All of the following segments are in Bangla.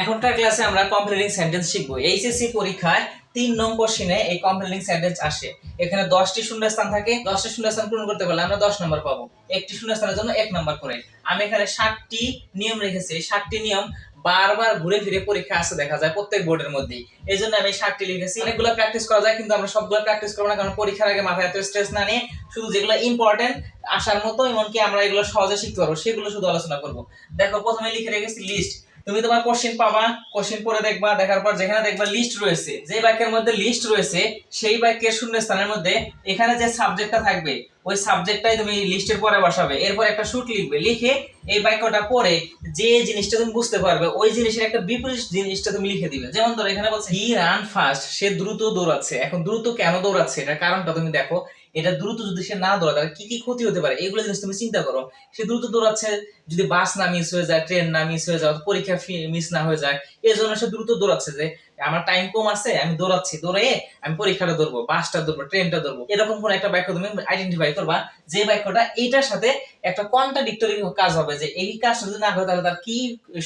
এখনকার ক্লাসে আমরা কমপ্লিটিং সেন্টেন্স শিখবো। এইচএসসি পরীক্ষায় 3 নং কোশ্চেনে এই কমপ্লিটিং সেন্টেন্স আসে। এখানে 10টি শূন্যস্থান থাকে, 10টি শূন্যস্থান পূরণ করতে পারলে আমরা 10 নম্বর পাবো। একটি শূন্যস্থানের জন্য 1 নম্বর করে। আমি এখানে 7টি নিয়ম রেখেছি। এই 7টি নিয়ম বারবার ঘুরে ফিরে পরীক্ষা আসতে দেখা যায় প্রত্যেক বোর্ডের মধ্যেই। এই জন্য আমি 7টি লিখেছি। অনেকগুলো প্র্যাকটিস করা যায়, কিন্তু আমরা সবগুলো প্র্যাকটিস করবো না, কারণ পরীক্ষার আগে মাথায় এত স্ট্রেস না নিয়ে শুধু যেগুলো ইম্পর্টেন্ট আসার মতো, এমনকি আমরা এগুলো সহজে শিখতে পারবো সেগুলো শুধু আলোচনা করবো। দেখো, প্রথমে লিখে রেখেছি লিস্ট। তুমি তোমার কোশ্চেন পাবা, কোশ্চেন পড়ে দেখবা, দেখার পর যেখানে দেখবা লিস্ট রয়েছে, যে বাক্যের মধ্যে লিস্ট রয়েছে সেই বাক্যের শূন্যস্থানের মধ্যে এখানে যে সাবজেক্টটা থাকবে ওই সাবজেক্টটাই তুমি লিস্টের পরে বসাবে। এরপর একটা শুট লিখবে, লিখে এই বাক্যটা পড়ে যে জিনিসটা তুমি বুঝতে পারবে ওই জিনিসের একটা বিপরীত জিনিসটা তুমি লিখে দিবে। যেমন ধরো এখানে বলছে হি রান ফাস্ট, সে দ্রুত দৌড়াচ্ছে। এখন দ্রুত কেন দৌড়াচ্ছে এটার কারণটা তুমি দেখো। এটা দ্রুত যদি সে না দৌড়ায় তাহলে কি কি ক্ষতি হতে পারে এগুলো জিনিস তুমি চিন্তা করো। সে দ্রুত দৌড়াচ্ছে, যদি বাস না মিস হয়ে যায়, ট্রেন না মিস হয়ে যায়, পরীক্ষা মিস না হয়ে যায়, এই জন্য সে দ্রুত দৌড়াচ্ছে। যে আমার টাইম কম আছে, আমি দৌড়াচ্ছি, দৌড়ে আমি পরীক্ষাটা ধরবো, বাসটা ধরবো, ট্রেনটা ধরবো। এরকম কোন একটা বাক্য তুমি আইডেন্টিফাই করবা যে বাক্যটা এইটার সাথে একটা কন্ট্রাডিক্টরি কাজ হবে, যে এই কাজটা যদি না করে তাহলে তার কি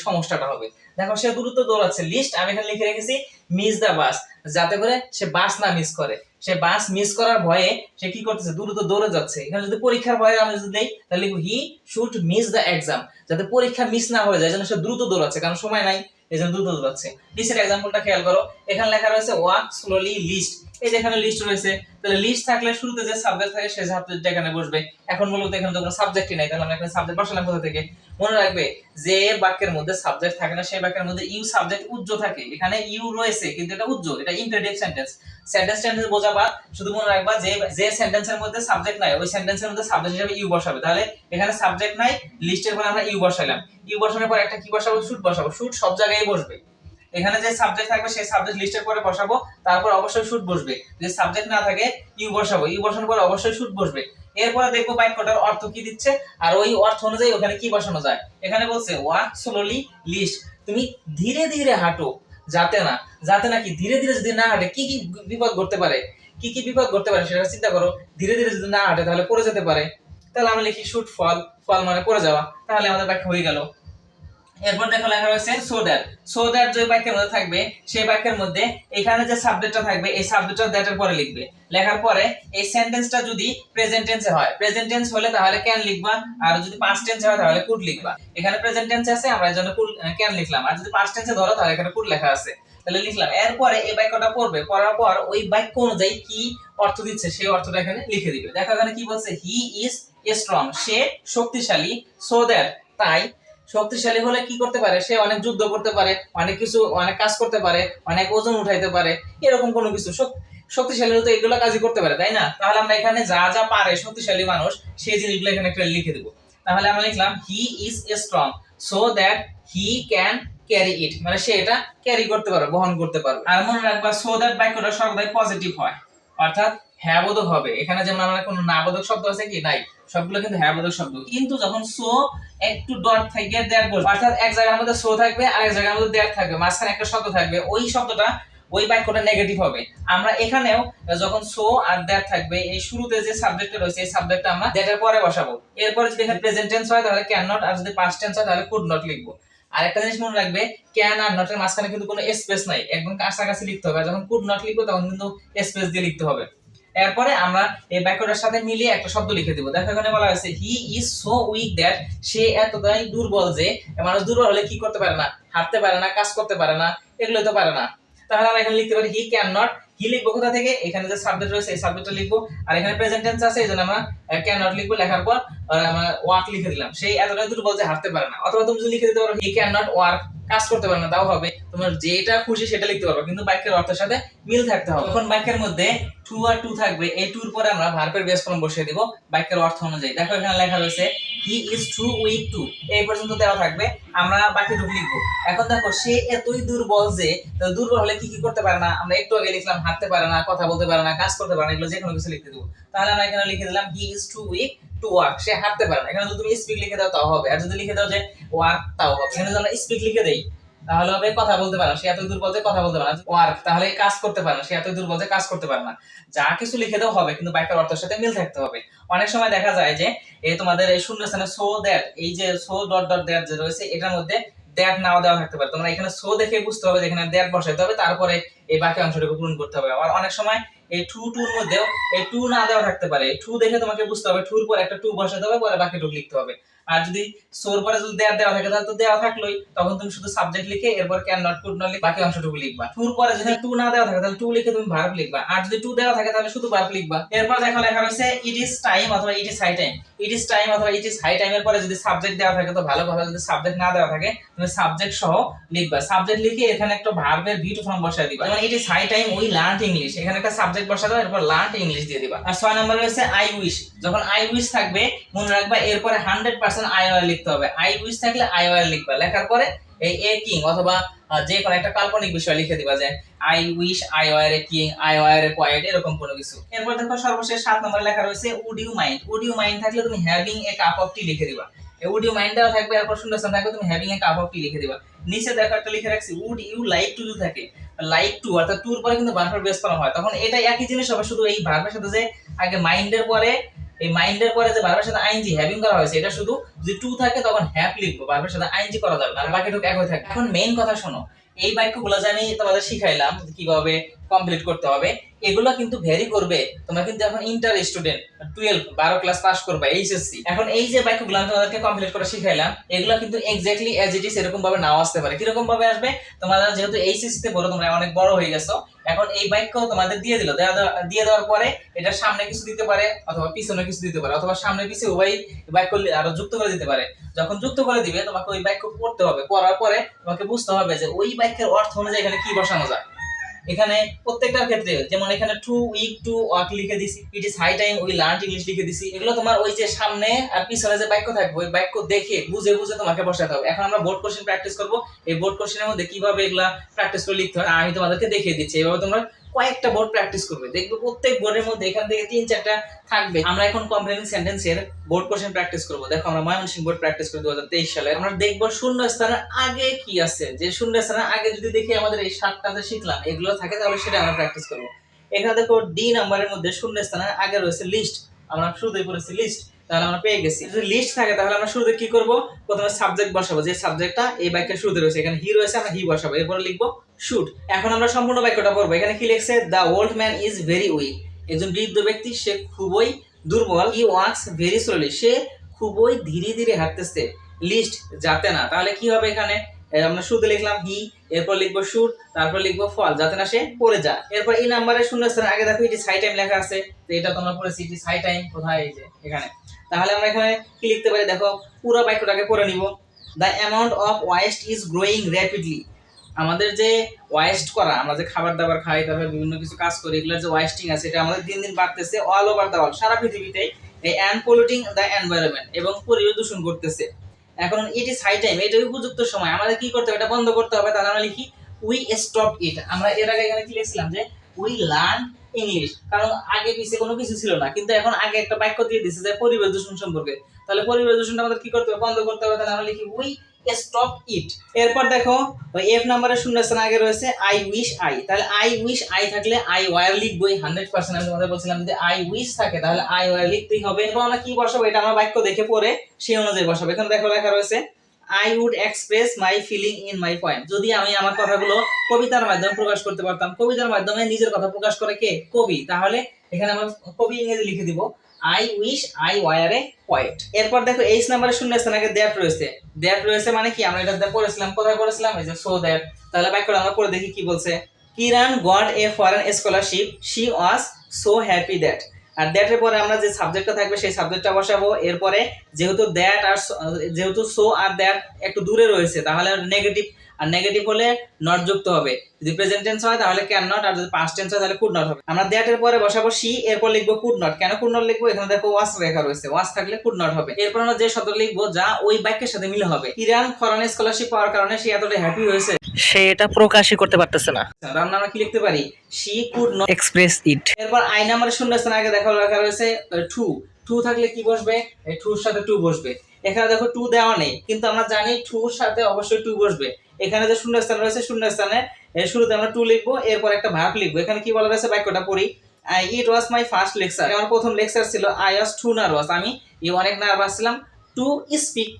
সমস্যাটা হবে। দেখো, সে দ্রুত দৌড়াচ্ছে, লিস্ট আমি এখানে লিখে রেখেছি মিস দা বাস, যাতে করে সে বাস না মিস করে। সে বাস মিস করার ভয়ে সে কি করতেছে, দ্রুত দৌড়ে যাচ্ছে। এখানে যদি পরীক্ষার ভয়ে আমি যদি দেই তাহলে লিখব he should miss the exam, যাতে পরীক্ষা মিস না হয়ে যায়, যেন সে দ্রুত দৌড়াচ্ছে, কারণ সময় নাই এই জন্য দ্রুত দৌড়াচ্ছে। লিস্টের এক্সাম্পলটা খেয়াল করো, এখানে লেখা রয়েছে ওয়াক স্লোলি লিস্ট। এই যে এখানে লিস্ট রয়েছে, তাহলে লিস্ট থাকলে শুরুতে যে সাবজেক্ট থাকে সেই সাবজেক্টটা এখানে বসবে। এখন মূলত এখানে তো কোনো সাবজেক্টই নাই, তাহলে আমরা এখানে সাবজেক্ট বসালাম কোথা থেকে? মনে রাখবে, যে বাক্যের মধ্যে সাবজেক্ট থাকে না সেই বাক্যের মধ্যে ইউ সাবজেক্ট উজ্জ থাকে। এখানে ইউ রয়েছে কিন্তু এটা উজ্জ, এটা ইম্পারেটিভ সেন্টেন্স। সেন্টেন্স বোঝাবা, শুধু মনে রাখবা যে সেন্টেন্সের মধ্যে সাবজেক্ট নাই ওই সেন্টেন্সের মধ্যে সাবজেক্ট হিসেবে ইউ বসাবে। তাহলে এখানে সাবজেক্ট নাই, লিস্টের পরে আমরা ইউ বসাইলাম। ইউ বসানোর পর একটা কি বসাবো? শুড বসাবো। শুড সব জায়গায় বসবে। এখানে যে সাবজেক্ট থাকবে সেই সাবজেক্ট লিস্টের পরে বসাবো, তারপর অবশ্যই শুড বসবে। যদি সাবজেক্ট না থাকে ইউ বসাবো, ইউ বসানোর পর অবশ্যই শুড বসবে। এরপরে দেখবো বাক্যটার অর্থ কি দিচ্ছে, আর ওই অর্থ অনুযায়ী ওখানে কি বসানো যায়। এখানে বলছে ওয়াক স্লোলি লিস্ট, তুমি ধীরে ধীরে হাঁটো, যাতে নাকি ধীরে ধীরে যদি না হাঁটে কি কি বিপদ ঘটতে পারে, কি কি বিপদ ঘটতে পারে সেটা চিন্তা করো। ধীরে ধীরে যদি না হাঁটে তাহলে পড়ে যেতে পারে। তাহলে আমরা লিখি শুড ফল, ফল মানে পড়ে যাওয়া। তাহলে আমাদের বাক্য হয়ে গেল। এরপর দেখো লেখা রয়েছে সো দ্যাট যে বাক্যের মধ্যে থাকবে সেই বাক্যের মধ্যে এখানে যে সাবজেক্টটা থাকবে এই সাবজেক্টটা দ্যাটের পরে লিখবে। লেখার পরে এই সেন্টেন্সটা যদি প্রেজেন্ট টেন্সে হয়, প্রেজেন্ট টেন্স হলে তাহলে ক্যান লিখবা, আর যদি পাস্ট টেন্সে হয় তাহলে কুড লিখবা। এখানে প্রেজেন্ট টেন্স আছে, আমরা এর জন্য ক্যান লিখলাম, আর যদি পাস্ট টেন্সে ধরো তাহলে এখানে কুড লেখা আছে, তাহলে লিখলাম। এরপরে এই বাক্যটা পড়বে, পড়ার পর ওই বাক্য অনুযায়ী কি অর্থ দিচ্ছে সেই অর্থটা এখানে লিখে দিবে। দেখো এখানে কি বলছে, হি ইজ স্ট্রং, সে শক্তিশালী, সো দ্যাট তাই শক্তিশালী হলে কি করতে পারে, সে অনেক যুদ্ধ করতে পারে, অনেক কিছু অনেক কাজ করতে পারে, অনেক ওজন উঠাইতে পারে, এরকম কোনো কিছু। শক্তিশালী তো এগুলো কাজই করতে পারে, তাই না? তাহলে আমরা এখানে যা যা পারে শক্তিশালী মানুষ সেই জিনিসগুলো এখানে একটা লিখে দেবো। তাহলে আমরা লিখলাম he is strong so that he can carry ইট, মানে সে এটা ক্যারি করতে পারবে, বহন করতে পারবে। আর মনে রাখবা সো দ্যাট বাক্যটা সর্বদাই পজিটিভ হয়, অর্থাৎ হ্যাঁ বোধক হবে। এখানে যেমন আমরা কোনো না বোধক শব্দ আছে কি? নাই, সবগুলো কিন্তু হ্যাঁ বোধক শব্দ। কিন্তু যখন সো একটু ডট থেকে দ্যাট বসবে, অর্থাৎ এক জায়গার মধ্যে সো থাকবে আর এক জায়গার মধ্যে দ্যাট থাকবে, মাঝখানে একটা শব্দ থাকবে, ওই শব্দটা ওই বাক্যটা নেগেটিভ হবে। আমরা এখানেও যখন সো আর দ্যাট থাকবে, এই শুরুতে যে সাবজেক্টটা রয়েছে এই সাবজেক্টটা আমরা দ্যাটের পরে বসাবো। এরপরে যদি এখানে প্রেজেন্ট টেন্স হয় তাহলে ক্যান নট, আর যদি পাস্ট টেন্স হয় তাহলে কুড নট লিখবো। আর একটা জিনিস মনে রাখবে, ক্যান আর নট এর মাঝখানে কিন্তু কোনো স্পেস নাই, একদম কাছাকাছি লিখতে হবে। আর যখন কুড নট লিখবো তখন কিন্তু স্পেস দিয়ে লিখতে হবে। এরপরে আমরা এই বাক্যটার সাথে মিলিয়ে একটা শব্দ লিখে দিব। দেখো এখানে বলা হয়েছে he is so weak that, সে এতটাই দুর্বল যে, মানুষ দুর্বল হলে কি করতে পারে না? হাঁটতে পারে না, কাজ করতে পারে না, এগুলো তো পারে না। তাহলে আমরা এখানে লিখতে পারি হি ক্যান নট। হি লিখবো কোথা থেকে? এখানে যে সাবজেক্ট রয়েছে এই সাবজেক্টটা লিখবো, আর এখানে প্রেজেন্ট টেন্স আছে এই জন্য আমরা ক্যান নট লিখবো। লেখার পর আমরা ওয়ার্ক লিখে দিলাম, সেই এতটাই দুর্বল যে হাঁটতে পারে না। অথবা তুমি যদি লিখে দিতে পারো হি ক্যান নট ওয়ার্ক, কাজ করতে পারে না, তাও হবে। তোমার যেটা খুশি সেটা লিখতে পারবে, কিন্তু বাক্যের অর্থের সাথে মিল থাকতে হবে। এখন বাক্যের মধ্যে টু আর টু থাকবে, এই টুর পরে আমরা ভার্বের বেস ফর্ম বসিয়ে দিব বাক্যের অর্থ অনুযায়ী। দেখো এখানে লেখা রয়েছে he is too weak to, এই পর্যন্ত দেওয়া থাকবে, আমরা বাকিটুকু লিখবো। এখন দেখো সে এতই দুর্বল যে, দুর্বল হলে কি কি করতে পারে না? আমরা একটু আগে লিখলাম হাঁটতে পারে না, কথা বলতে পারে না, কাজ করতে পারে না, এগুলো যে কোনো কিছু লিখতে দেবো। তাহলে আমরা এখানে লিখে দিলাম he is too weak to work, সে হাঁটতে পারে না। এখানে যদি তুমি স্পিক লিখে দাও তাও হবে, আর যদি লিখে দাও যে ওয়ার্ক তাও হবে। এখানে যদি আমরা স্পিক লিখে দেই তাহলে হবে কথা বলতে পারে না, সে এত দুর্বল যে কথা বলতে পারে না। ওয়ার্ক তাহলে কাজ করতে পারে না, সে এত দুর্বল যে কাজ করতে পারে না। যা কিছু লিখে দেওয়া হবে, কিন্তু বাক্যের অর্থের সাথে মিল থাকতে হবে। অনেক সময় দেখা যায় যে এই তোমাদের এই শূন্যস্থানে সো দ্যাট, এই যে সো ডট ডট দ্যাট যে রয়েছে এটার মধ্যে দ্যাট নাও দেওয়া থাকতে পারে। তোমরা এখানে সো দেখে বুঝতে হবে যে এখানে দ্যাট বসাইতে হবে, তারপরে এই বাকি অংশটুকু পূরণ করতে হবে। আবার অনেক সময় এই টুর মধ্যেও এই টু না দেওয়া থাকতে পারে, টু দেখে তোমাকে বুঝতে হবে টুর পর একটা টু বসাতে হবে, পরে বাকিটুকু লিখতে হবে। আর যদি সোর পরে যদি দ্যাট দেওয়া থাকে তাহলে তো দেওয়া থাকলোই, তখন তুমি শুধু সাবজেক্ট লিখে এরপর ক্যান নট কুড নট লিখে বাকি অংশটুকু লিখবা। টুর পরে যদি টু না দেওয়া থাকে তাহলে টু লিখে তুমি ভার্ব লিখবা, আর যদি টু দেওয়া থাকে তাহলে শুধু ভার্ব লিখবা। এরপর দেখো লেখা রয়েছে ইট ইজ টাইম অথবা it is high time. It is time অথবা ইট ইজ হাই টাইমের পরে যদি সাবজেক্ট দেওয়া থাকে তো ভালো কথা, যদি সাবজেক্ট না দেওয়া থাকে তুমি সাবজেক্ট সহ লিখবা। সাবজেক্ট লিখে এখানে একটা ভার্বের ভি টু ফর্ম বসায় দিবা, যেমন it is high time we learned English, এখানে একটা সাবজেক্ট বসায় দাও, এরপর লার্নড ইংলিশ দিয়ে দিবা। আর 6 নম্বরে রয়েছে আই উইশ। যখন আই উইশ থাকবে মনে রাখবা এরপরে 100% আই ওয়ার লিখতে হবে। আই উইশ থাকলে আই ওয়ার লিখবা, লেখার পরে এই এ কিং অথবা যে কোনো একটা কাল্পনিক বিষয় লিখে দিবা, যে I wish I were a king, I were a queen, এরকম কোনো কিছু। এরপর দেখো সর্বশেষ 7 নম্বরে লেখা রয়েছে would you mind. Would you mind থাকলে তুমি having a cup of tea লিখে দিবা। এই উড ইউ মাইন্ড দেওয়া থাকবে, এরপর শূন্যস্থান থাকবে, তুমি having a cup of tea লিখে দিবা। নিচে দেখো একটা লিখে রাখছি উড ইউ লাইক টু থাকে, লাইক টু অর্থাৎ টুর পরে কিন্তু ভার্বের বেস ফর্ম হয়, তখন এটা একই জিনিস হবে, শুধু এই ভার্বের সাথে যে আগে মাইন্ডের পরে এই মাইন্ডের পরে যে ভার্বের সাথে আইএনজি হ্যাভিং করা হয়েছে এটা শুধু যদি টু থাকে তখন হ্যাভ লিখবো, ভার্বের সাথে আইএনজি করা যাবে না, আর বাকিটুকু একই থাকে। এখন মেইন কথা শোনো, এই বাক্যগুলো যে আমি তোমাদের শিখাইলাম কিভাবে কমপ্লিট করতে হবে, এগুলো কিন্তু ভ্যারি করবে। তোমরা কিন্তু এখন ইন্টার স্টুডেন্ট, 12 ক্লাস পাস করবে, এইচএসসি। এখন এই যে বাক্যগুলো আমি তোমাদেরকে কমপ্লিট করে শিখাইলাম এগুলো কিন্তু এক্স্যাক্টলি অ্যাজ ইট ইজ এরকম ভাবে নাও আসতে পারে। কিরকম ভাবে আসবে, তোমরা যেহেতু এইচএসসি তে পড়ো, তোমরা অনেক বড় হয়ে গেছো, এখন এই বাক্য তোমাদের দিয়ে দিল, দিয়ে দেওয়ার পরে এটা সামনে কিছু দিতে পারে অথবা পিছনে কিছু দিতে পারে, অথবা সামনে পিছনে উভয় বাক্য আরো যুক্ত করে দিতে পারে। যখন যুক্ত করে দিবে তোমাকে ওই বাক্য পড়তে হবে, পড়ার পরে তোমাকে বুঝতে হবে যে ওই বাক্যের অর্থ অনুযায়ী এখানে কি বসানো যায়। এখানে প্রত্যেকটার ক্ষেত্রে যেমন এখানে টু উইক টু ওয়াক লিখে দিছি, it is high time we learned English লিখে দিছি, এগুলো তোমার ওই যে সামনে আর পিছনে যে বাক্য থাকবে ওই বাক্য দেখে বুঝে বুঝে তোমাকে বসাতে হবে। এখন আমরা বোর্ড কোশ্চেন প্র্যাকটিস করব, এই বোর্ড কোশ্চেনের মধ্যে কিভাবে এগুলা প্র্যাকটিস করে লিখতে হয় আমি তোমাদেরকে দেখিয়ে দিচ্ছি। এইভাবে তোমরা কয়েকটা বোর্ড প্র্যাকটিস করবে, দেখবে প্রত্যেক বোর্ডের মধ্যে এখান থেকে 3-4টা থাকবে। আমরা এখন কমপ্লিটিং সেন্টেন্সের বোর্ড কোশ্চেন প্র্যাকটিস করব। দেখো আমরা ময়মনসিংহ বোর্ড প্র্যাকটিস করি 2023 সালে। আমরা দেখব শূন্য স্থানের আগে কি আছে, যে শূন্য স্থানের আগে যদি দেখি আমাদের এই 7টা যে শিখলাম এগুলো থাকে তাহলে সেটা আমরা প্র্যাকটিস করব। এখানে দেখো ডি নাম্বারের মধ্যে শূন্য স্থানের আগে রয়েছে লিস্ট, আমরা শুরুতেই পড়েছি লিস্ট, তাহলে আমরা পেয়ে গেছি। যদি লিস্ট থাকে তাহলে আমরা শুরুতে কি করব, প্রথমে সাবজেক্ট বসাবো, যে সাবজেক্টটা এই বাক্যের শুরুতে রয়েছে, এখানে হি রয়েছে আমরা হি বসাবো, এরপর লিখবো শুড। এখন আমরা সম্পূর্ণ বাক্যটা পড়বো। এখানে কি লিখছে, the old man is very weak, একজন বৃদ্ধ ব্যক্তি সে খুবই দুর্বল, হি ওয়াক্স ভেরি স্লোলি, সে খুবই ধীরে ধীরে হাঁটতেছে, লিস্ট যাতে না, তাহলে কি হবে এখানে আমরা শুরুতে লিখলাম হি, এরপর লিখবো শুড, তারপর লিখবো ফল, যাতে না সে পড়ে যায়। এরপর এই নাম্বারের শূন্যস্থানের আগে দেখো ইট ইজ হাই টাইম লেখা আছে, তো এটা তোমরা পড়েছি ইট ইজ হাই টাইম, কোথায় এই যে এখানে। তাহলে আমরা এখানে কি লিখতে পারি, দেখো পুরো বাক্যটাকে পড়ে নিব। The amount of West is growing rapidly, আমাদের যে ওয়েস্ট করা, আমরা যে খাবার দাবার খাই, তারপর বিভিন্ন কিছু কাজ করি, এগুলোর যে ওয়েস্টিং আছে এটা আমাদের দিন দিন বাড়তেছে অল ওভার দ্য ওয়ার্ল্ড, সারা পৃথিবীতে, এন্ড পলিউটিং দ্য এনভায়রনমেন্ট, এবং পরিবেশ দূষণ করতেছে। এখন ইট ইজ হাই টাইম, এটা উপযুক্ত সময়, আমাদের কি করতে হবে, এটা বন্ধ করতে হবে। তাহলে আমরা লিখি উই স্টপ ইট। আমরা এর আগে এখানে কি লিখছিলাম, যে উই লার্ন ইংলিশ, কারণ আগে পিছিয়ে কোনো কিছু ছিল না, কিন্তু এখন আগে একটা বাক্য দিয়ে দিচ্ছে যে পরিবেশ দূষণ সম্পর্কে, তাহলে পরিবেশ দূষণটা আমাদের কি করতে হবে, বন্ধ করতে হবে। তাহলে আমরা লিখি উই স্টপ ইট। এরপর দেখো ওই এফ নাম্বারের শূন্যস্থান আগে রয়েছে আই উইশ আই, তাহলে আই উইশ আই থাকলে আই ওয়ার লিখবোই 100%। আমি তোমাদের বলছিলাম যদি আই উইশ থাকে তাহলে আই ওয়ার লিখতেই হবে। এরপর আমরা কি বসাবো, এটা আমরা বাক্য দেখে পড়ে সেই অনুযায়ী বসাবো। এখানে দেখো লেখা রয়েছে I would express my feeling in my point, যদি আমি আমার কথাগুলো কবিতার মাধ্যমে প্রকাশ করতে পারতাম। কবিতার মাধ্যমে নিজের কথা প্রকাশ করে কে, কবি, তাহলে এখানে আমরা কবি ইংরেজি লিখে দিব I wish I were a poet. এরপর দেখো এইচ নাম্বারের শূন্যস্থান আগে দ্যাট রয়েছে, দ্যাট রয়েছে মানে কি, আমরা এটা পড়েছিলাম, কোথায় পড়েছিলাম, এই যে সো দ্যাট। তাহলে বাক্যটা আমরা পড়ে দেখি কি বলছে, Kiran got a foreign scholarship, she was so happy that. আর দ্যাট এর পরে আমরা যে সাবজেক্টটা থাকবে সেই সাবজেক্টটা বসাবো। এরপরে যেহেতু দ্যাট আর যেহেতু সো আর দ্যাট একটু দূরে রয়েছে তাহলে নেগেটিভ, আর নেগেটিভ হলে নট যুক্ত হবে। যদি প্রেজেন্ট টেন্স হয় তাহলে ক্যান নট, আর যদি পাস্ট টেন্স হয় তাহলে কুড নট হবে। আমরা দ্যাট এর পরে বসাবো শি, এরপর লিখবো কুড নট। কেন কুড নট লিখবো, এখানে দেখো ওয়াজ লেখা রয়েছে, ওয়াজ থাকলে কুড নট হবে। এরপর আমরা যে শব্দ লিখবো যা ওই বাক্যের সাথে মিলে হবে। কিরান ফরেন স্কলারশিপ পাওয়ার কারণে সে এতটা হ্যাপি হয়েছে, সে এটা প্রকাশই করতে পারতেছে না। আমরা কি লিখতে পারি, শি কুড নট এক্সপ্রেস ইট। এরপর আই নাম্বারের শূন্যস্থান আগে দেখো লেখা রয়েছে টু, টু থাকলে কি বসবে, এই টুর সাথে টু বসবে। এখানে দেখো টু দেওয়া নেই, কিন্তু আমরা জানি টুর সাথে অবশ্যই টু বসবে। এখানে যে শূন্যস্থান রয়েছে শূন্যস্থানে শুরুতে আমরা টু লিখবো, এরপর একটা ভার্ব লিখবো। এখানে কি বলা রয়েছে, বাক্যটা পড়ি, ইট ওয়াজ মাই ফার্স্ট লেকচার, আমার প্রথম লেকচার ছিল। আই ওয়াজ টু নার্ভাস, আমি অনেক নার্ভাস ছিলাম, টু স্পিক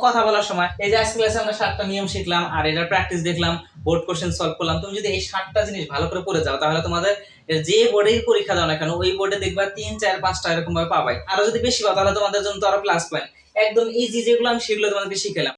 কথা বলার সময় এই যে আজকে ক্লাসে আমরা 7টা নিয়ম শিখলাম আর এটার প্র্যাকটিস দেখলাম, বোর্ড কোশ্চেন সলভ করলাম। তুমি যদি এই 7টা জিনিস ভালো করে পড়ে যাও তাহলে তোমাদের যে বোর্ডের পরীক্ষা দাও না কেন ওই বোর্ডে দেখবা 3, 4, 5টা এরকম ভাবে পাবাই। আরো যদি বেশি পাও তাহলে তোমাদের জন্য তো আরো প্লাস পয়েন্ট। একদম ইজি যেগুলো আমি সেগুলো তোমাদেরকে শিখালাম।